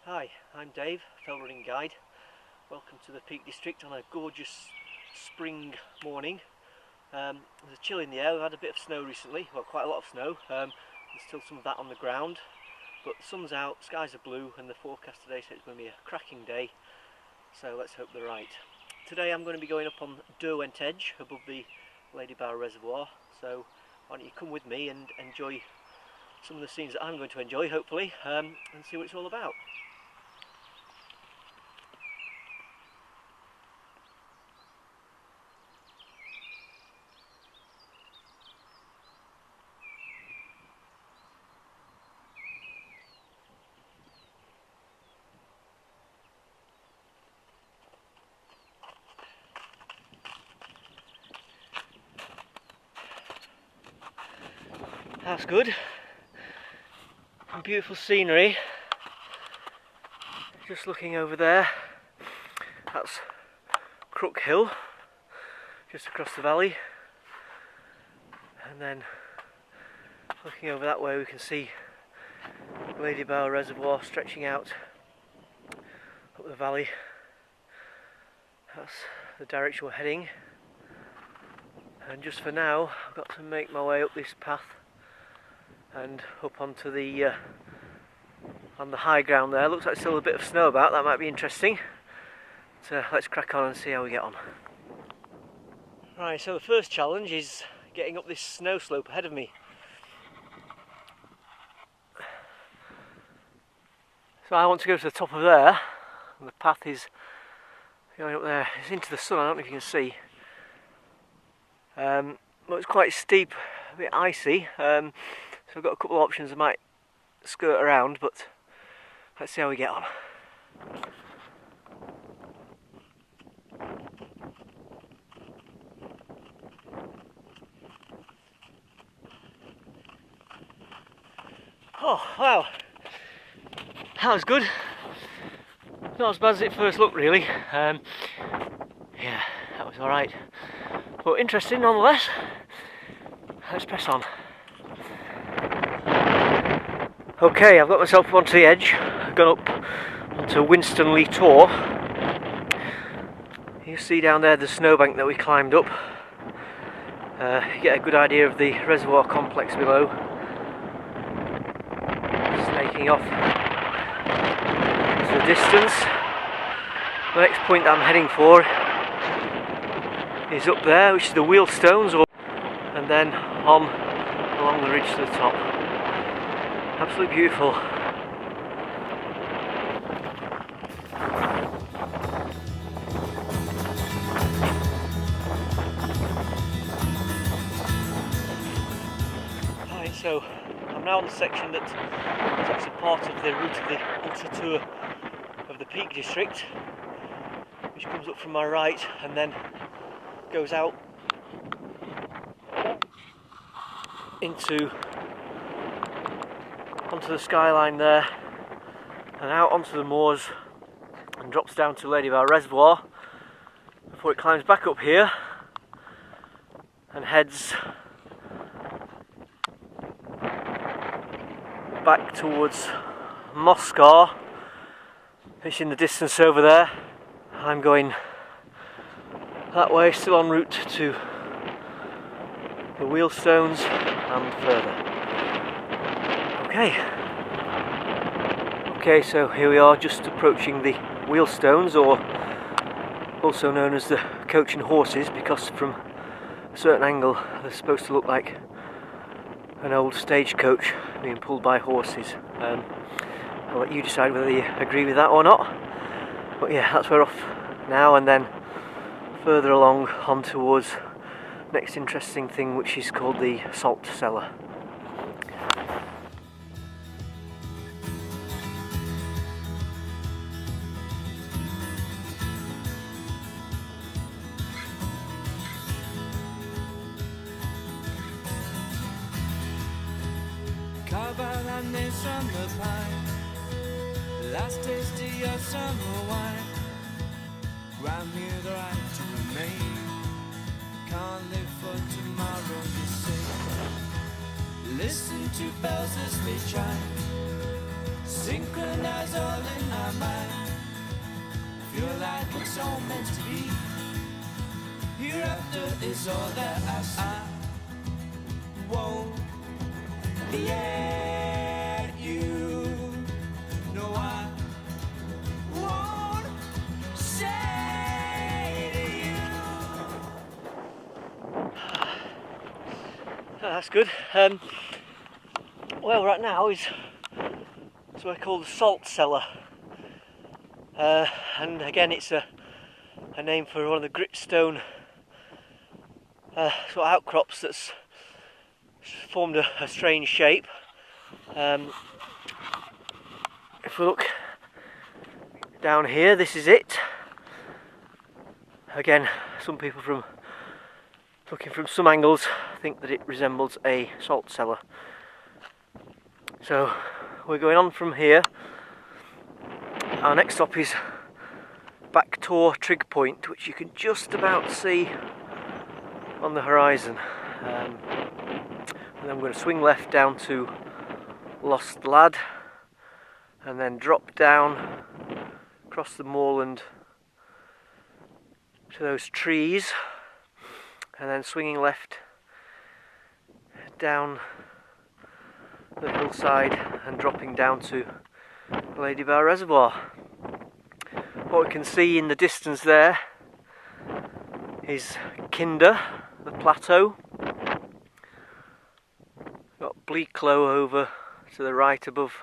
Hi, I'm Dave, Fell Running Guide. Welcome to the Peak District on a gorgeous spring morning. There's a chill in the air. We've had a bit of snow recently, well, quite a lot of snow. There's still some of that on the ground, but the sun's out, skies are blue, and the forecast today says it's going to be a cracking day, so let's hope they're right. Today I'm going to be going up on Derwent Edge above the Lady Bower Reservoir, so why don't you come with me and enjoy some of the scenes that I'm going to enjoy, hopefully, and see what it's all about. That's good. Some beautiful scenery. Just looking over there, that's Brook Hill, just across the valley. And then looking over that way we can see Lady Bower Reservoir stretching out up the valley. That's the direction we're heading. And just for now I've got to make my way up this path and up onto the on the high ground there. Looks like still a bit of snow about, that might be interesting. So let's crack on and see how we get on. Right, so the first challenge is getting up this snow slope ahead of me. So I want to go to the top of there, and the path is going up there. It's into the sun, I don't know if you can see. But it's quite steep, a bit icy. So I've got a couple of options. I might skirt around, but let's see how we get on. Oh wow, that was good. Not as bad as it first looked, really. Yeah, that was alright, but interesting nonetheless. Let's press on. Okay, I've got myself up onto the edge. I've gone up onto Back Tor. You see down there the snowbank that we climbed up. You get a good idea of the reservoir complex below. Snaking off to the distance. The next point that I'm heading for is up there, which is the Wheelstones, and then on along the ridge to the top. Absolutely beautiful. Right, so I'm now on the section that is actually part of the route of the Ultra Tour of the Peak District, which comes up from my right and then goes out onto the skyline there and out onto the moors and drops down to Lady Bower Reservoir before it climbs back up here and heads back towards Moscow. It's in the distance over there. I'm going that way, still en route to the Wheelstones and further. Okay, so here we are, just approaching the Wheelstones, or also known as the Coach and Horses, because from a certain angle they're supposed to look like an old stagecoach being pulled by horses. I'll let you decide whether you agree with that or not. But yeah, that's where we're off now, and then further along on towards next interesting thing, which is called the salt cellar. Carbonates from the pine, last taste of your summer wine. Grant me the right to remain. Can't live for tomorrow, you say. Listen to bells as they chime. synchronize all in our mind. Feel like it's all meant to be. Hereafter is all that I won't let you know. I won't say to you. Oh, that's good. Well, right now is what I call the salt cellar, and again it's a name for one of the gritstone sort of outcrops that's formed a strange shape. If we look down here, this is it. Again, some people looking from some angles think that it resembles a salt cellar. So we're going on from here. Our next stop is Back Tor trig point, which you can just about see on the horizon. And then we're going to swing left down to Lost Lad, and then drop down across the moorland to those trees, and then swinging left down the hillside and dropping down to Ladybower Reservoir. What we can see in the distance there is Kinder, the plateau. Got Bleaklow over to the right above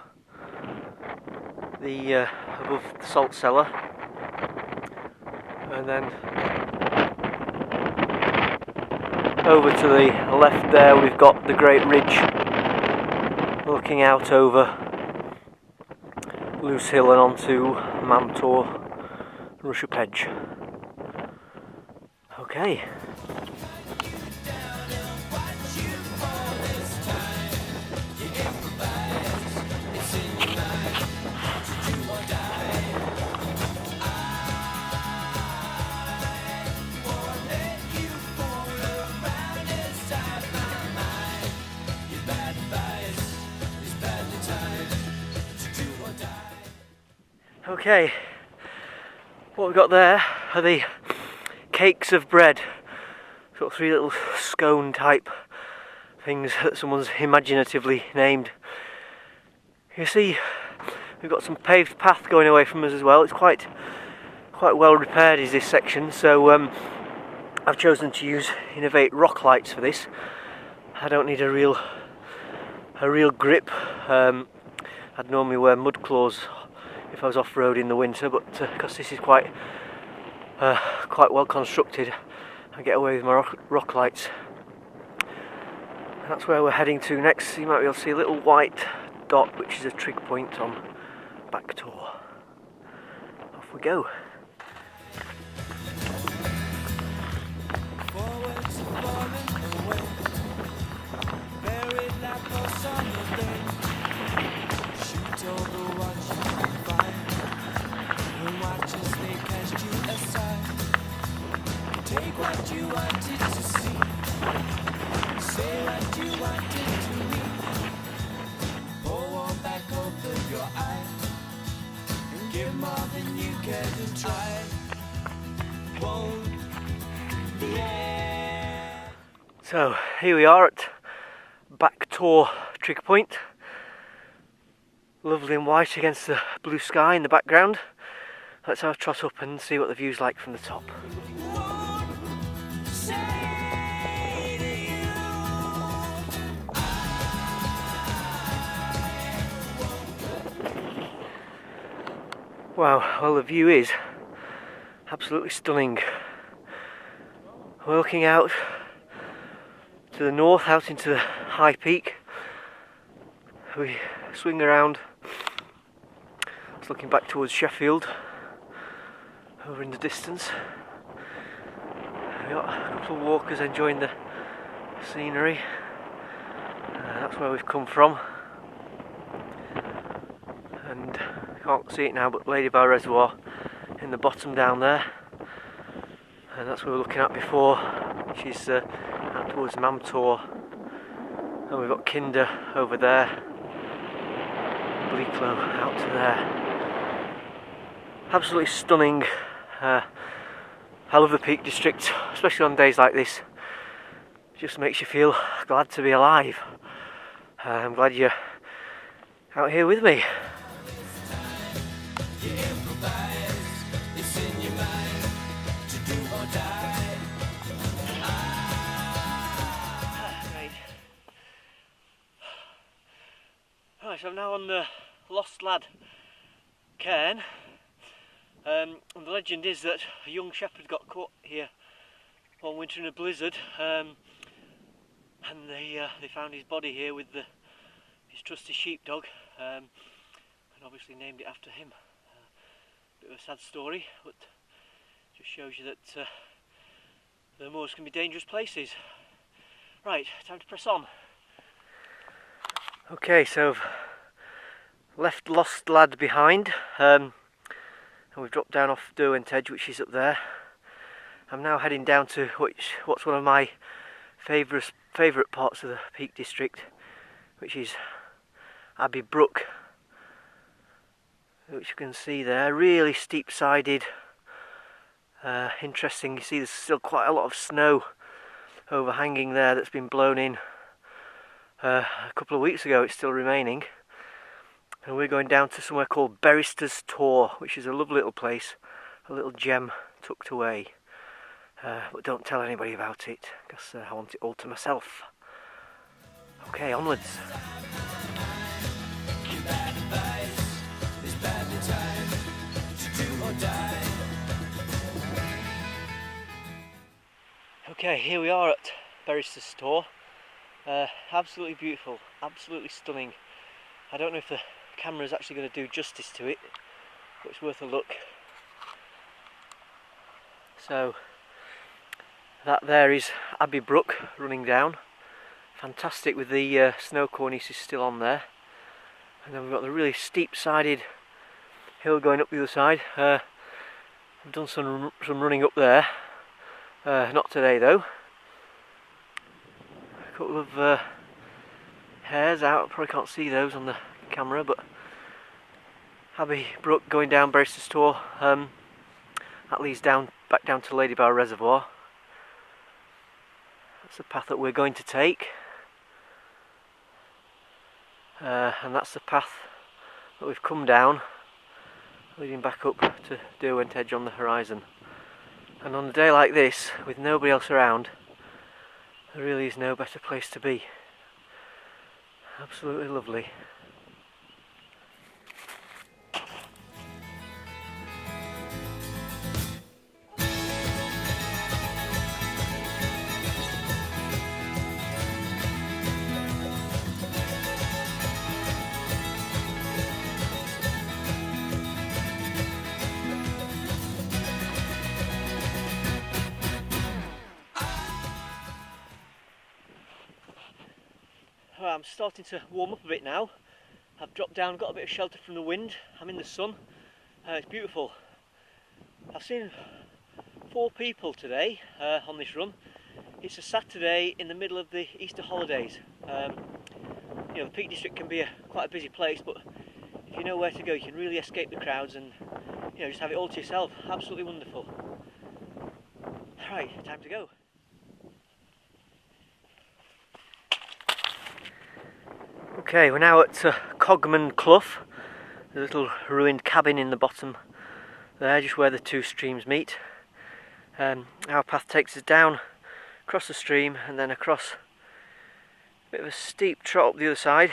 the salt cellar, and then over to the left there we've got the Great Ridge looking out over Loose Hill and onto Tor and Rushop Edge. Okay. Okay, what we've got there are the cakes of bread, sort of 3 little scone type things that someone's imaginatively named. You see we've got some paved path going away from us as well. It's quite well repaired is this section, so I've chosen to use Innovate rock lights for this. I don't need a real grip. I'd normally wear mud claws if I was off-road in the winter, but because this is quite well constructed, I get away with my rock lights. And that's where we're heading to next. You might be able to see a little white dot, which is a trig point on Back Tor. Off we go. Forwards and falling away, buried like a summer day. Shoot over what you can find, and watch as they cast you aside. Take what you wanted to see, say what you wanted to read. Pour one back over your eye, and give more than you care to try. Won't So here we are at Back Tor trig point. Lovely and white against the blue sky in the background. Let's have a trot up and see what the view's like from the top. Wow, well the view is absolutely stunning. We're looking out to the north, out into the high peak. We swing around, it's looking back towards Sheffield, over in the distance. We've got a couple of walkers enjoying the scenery. That's where we've come from. And I can't see it now, but Ladybower Reservoir in the bottom down there. And that's what we were looking at before, which is out towards Tor. And we've got Kinder over there. bleak low out to there. Absolutely stunning. I love the Peak District, especially on days like this. It just makes you feel glad to be alive. I'm glad you're out here with me. Right, so I'm now on the Lost Lad cairn, and the legend is that a young shepherd got caught here one winter in a blizzard, and they found his body here with his trusty sheepdog, and obviously named it after him. Bit of a sad story, but just shows you that the moors can be dangerous places. Right, time to press on. Okay, so I've left Lost Lad behind, and we've dropped down off Derwent Edge, which is up there. I'm now heading down to what's one of my favourite parts of the Peak District, which is Abbey Brook, which you can see there. Really steep-sided, interesting. You see there's still quite a lot of snow overhanging there that's been blown in a couple of weeks ago. It's still remaining, and we're going down to somewhere called Back Tor, which is a lovely little place, a little gem tucked away, but don't tell anybody about it because I want it all to myself. Okay, onwards. Okay, here we are at Back Tor. Absolutely beautiful, absolutely stunning. I don't know if the camera is actually going to do justice to it, but it's worth a look. So that there is Abbey Brook running down, fantastic, with the snow cornices still on there, and then we've got the really steep-sided hill going up the other side. I've done some running up there, not today though. A couple of hares out, probably can't see those on the camera, but Abbey Brook going down Back Tor, that leads back down to Ladybar Reservoir. That's the path that we're going to take, and that's the path that we've come down, leading back up to Derwent Edge on the horizon. And on a day like this, with nobody else around, there really is no better place to be. Absolutely lovely. I'm starting to warm up a bit now. I've dropped down, got a bit of shelter from the wind. I'm in the sun. It's beautiful. I've seen 4 people today on this run. It's a Saturday in the middle of the Easter holidays. You know, the Peak District can be quite a busy place, but if you know where to go, you can really escape the crowds and, you know, just have it all to yourself. Absolutely wonderful. Right, time to go. Okay, we're now at Cogman Clough. There's a little ruined cabin in the bottom there, just where the 2 streams meet. Our path takes us down, across the stream, and then across a bit of a steep trot up the other side.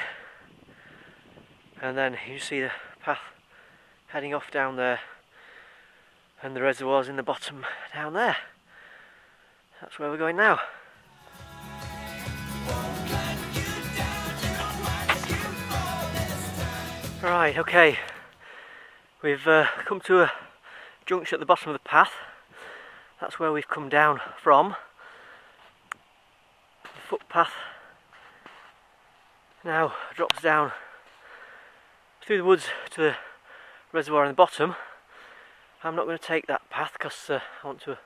And then you see the path heading off down there, and the reservoir's in the bottom down there. That's where we're going now. Right, okay, we've come to a junction at the bottom of the path. That's where we've come down from. The footpath now drops down through the woods to the reservoir in the bottom. I'm not going to take that path because I want to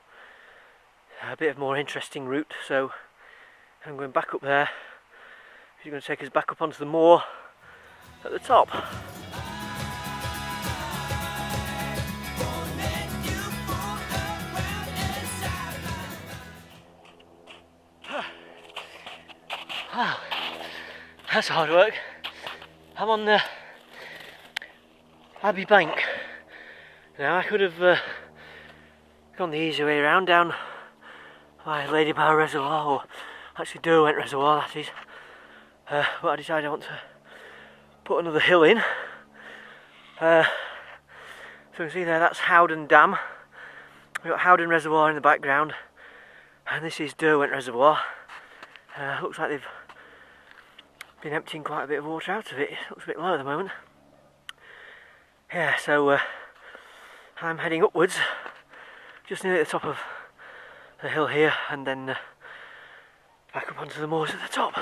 a bit of more interesting route, so I'm going back up there. He's going to take us back up onto the moor at the top. Wow, that's hard work. I'm on the Abbey bank. Now I could have gone the easy way around down by Ladybar Reservoir, or actually Derwent Reservoir that is. But I decided I want to put another hill in. So you can see there, that's Howden Dam. We've got Howden Reservoir in the background, and this is Derwent Reservoir. Looks like they've been emptying quite a bit of water out of it. It looks a bit low at the moment. Yeah, so I'm heading upwards, just near the top of the hill here, and then back up onto the moors at the top.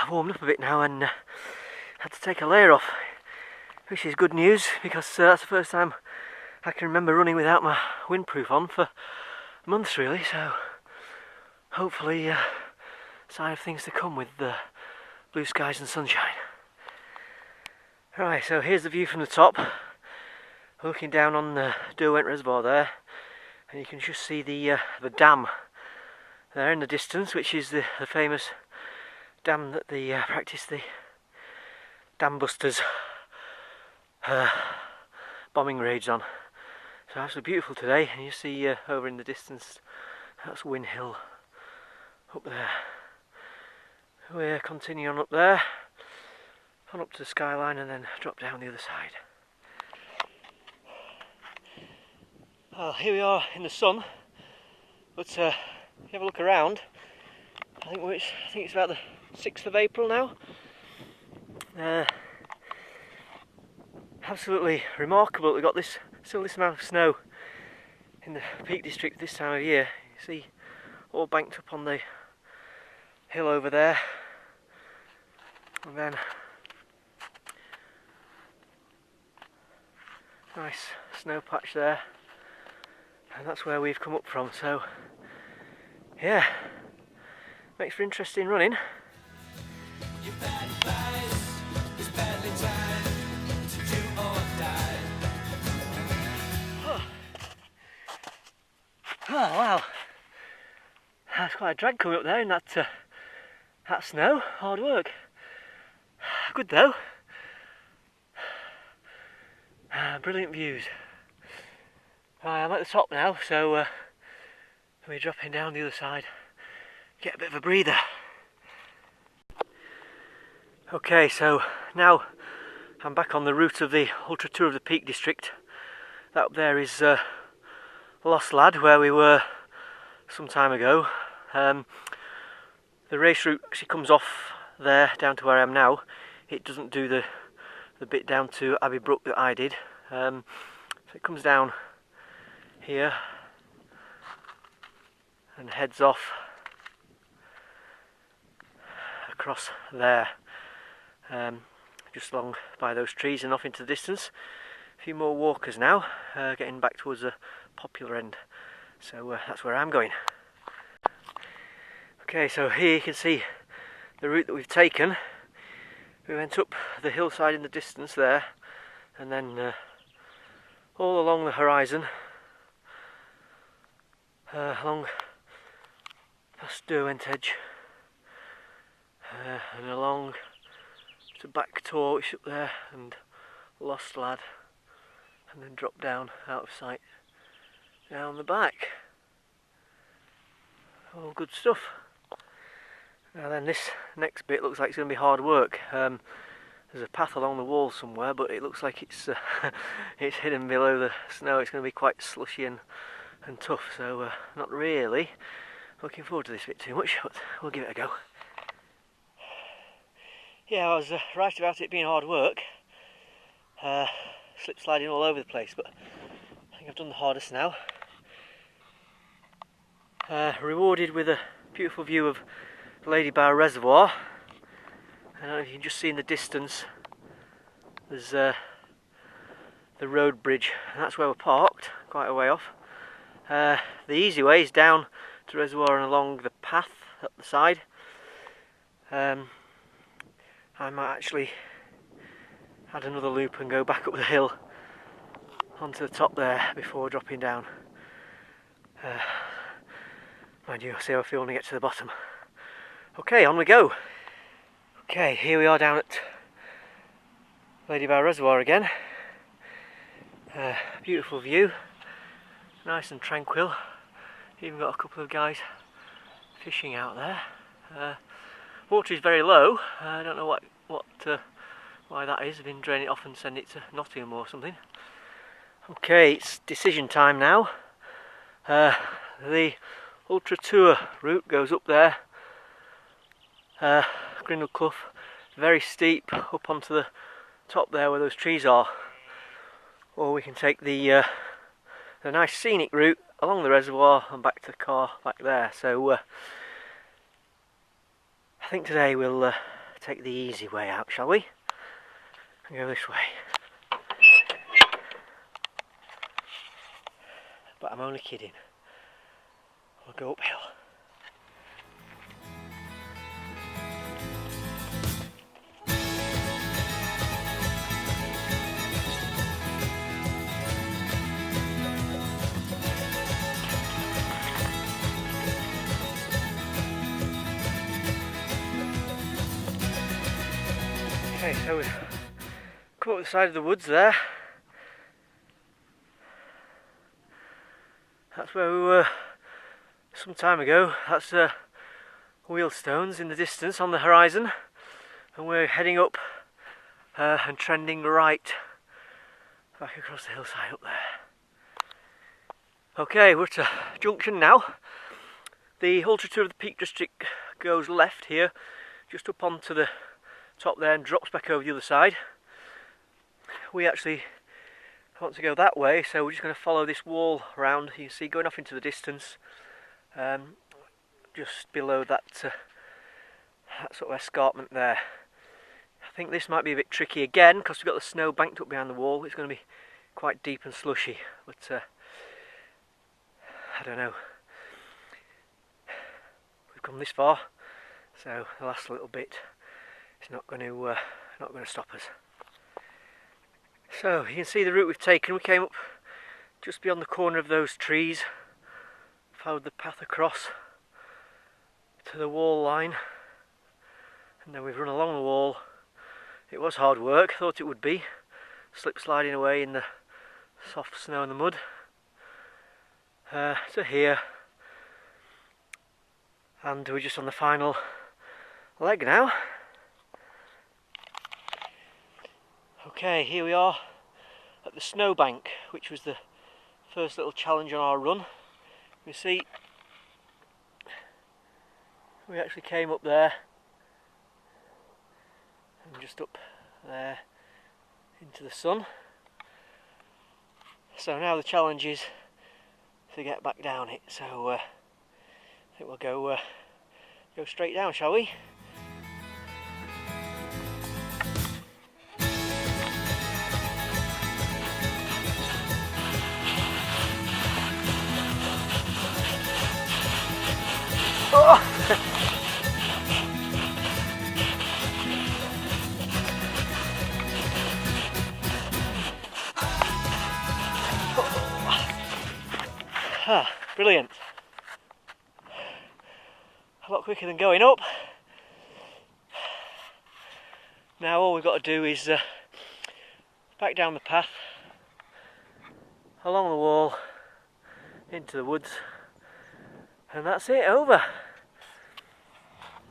I've warmed up a bit now and had to take a layer off, which is good news because that's the first time I can remember running without my windproof on for months really, so hopefully sign of things to come with the blue skies and sunshine. Right, so here's the view from the top. We're looking down on the Derwent Reservoir there, and you can just see the dam there in the distance, which is the famous dam that they practice the dam busters bombing raids on. So absolutely beautiful today, and you see over in the distance, that's Win Hill up there. We're continuing on up there, on up to the skyline, and then drop down the other side. Well, here we are in the sun, but if you have a look around, I think it's about the 6th of April now. Absolutely remarkable. We've got still this amount of snow in the Peak District this time of year. You see, all banked up on the hill over there, and then nice snow patch there, and that's where we've come up from. So yeah, makes for interesting running. Oh wow, that's quite a drag coming up there in that snow. Hard work. Good though. Brilliant views. I'm at the top now, so we're dropping down the other side. Get a bit of a breather. Okay, so now I'm back on the route of the Ultra Tour of the Peak District. That up there is Lost Lad, where we were some time ago. The race route actually comes off there down to where I am now. It doesn't do the bit down to Abbey Brook that I did. So it comes down here and heads off across there, just along by those trees and off into the distance. A few more walkers now, getting back towards the popular end. So that's where I'm going. Okay, so here you can see the route that we've taken. We went up the hillside in the distance there, and then all along the horizon, along past Derwent Edge, and along to Back Tor, which is up there, and Lost Lad, and then drop down out of sight down the back. All good stuff. Now then, this next bit looks like it's going to be hard work. There's a path along the wall somewhere, but it looks like it's it's hidden below the snow. It's going to be quite slushy and tough, so not really looking forward to this bit too much, but we'll give it a go. Yeah, I was right about it being hard work. Slip sliding all over the place, but I think I've done the hardest now. Rewarded with a beautiful view of Ladybar Reservoir. I don't know if you can just see in the distance, there's the road bridge, and that's where we're parked, quite a way off. The easy way is down to the reservoir and along the path up the side. I might actually add another loop and go back up the hill onto the top there before dropping down. Mind you, I'll see how I feel when I get to the bottom. Okay, on we go. Okay, here we are down at Lady Bow Reservoir again. Beautiful view, nice and tranquil. Even got a couple of guys fishing out there. Water is very low. I don't know why that is. I've been draining it off and send it to Nottingham or something. Okay, it's decision time now. The Ultra Tour route goes up there, Grindle Clough, very steep up onto the top there where those trees are, or we can take the nice scenic route along the reservoir and back to the car back there. So I think today we'll take the easy way out, shall we? And go this way. But I'm only kidding. We'll go uphill. Okay, so we've come up the side of the woods there. That's where we were some time ago. That's Wheelstones in the distance on the horizon, and we're heading up and trending right back across the hillside up there. Okay, we're at a junction now. The Ultra Tour of the Peak District goes left here, just up onto the top there and drops back over the other side. We actually want to go that way, so we're just going to follow this wall around. You can see going off into the distance, just below that sort of escarpment there. I think this might be a bit tricky again because we've got the snow banked up behind the wall. It's going to be quite deep and slushy, but I don't know. We've come this far, so the last little bit is not going to stop us. So you can see the route we've taken. We came up just beyond the corner of those trees, followed the path across to the wall line, and then we've run along the wall. It was hard work, thought it would be, slip sliding away in the soft snow and the mud, to here, and we're just on the final leg now. Okay, here we are at the snowbank, which was the first little challenge on our run. You see, we actually came up there and just up there into the sun. So now the challenge is to get back down it. So I think we'll go straight down, shall we? Oh! Brilliant. A lot quicker than going up. Now all we've got to do is back down the path, along the wall, into the woods, and that's it, over.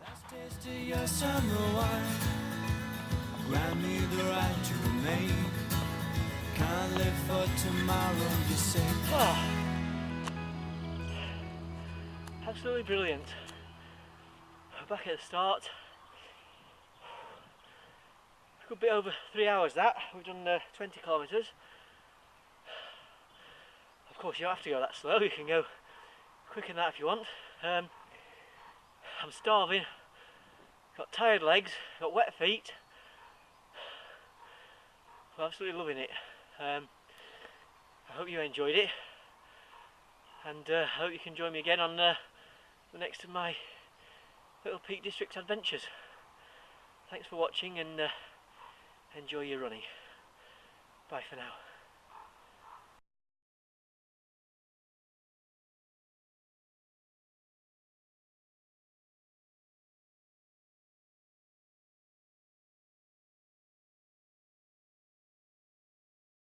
Last taste of your summer wine, grant me the right to remain. Can't live for tomorrow, you say. Oh. Absolutely brilliant. We're back at the start. A good bit over 3 hours that. We've done 20 kilometres. Of course you don't have to go that slow, you can go quicker than that if you want. I'm starving, got tired legs, got wet feet. I'm absolutely loving it. I hope you enjoyed it, and I hope you can join me again on the next of my little Peak District adventures. Thanks for watching, and enjoy your running. Bye for now.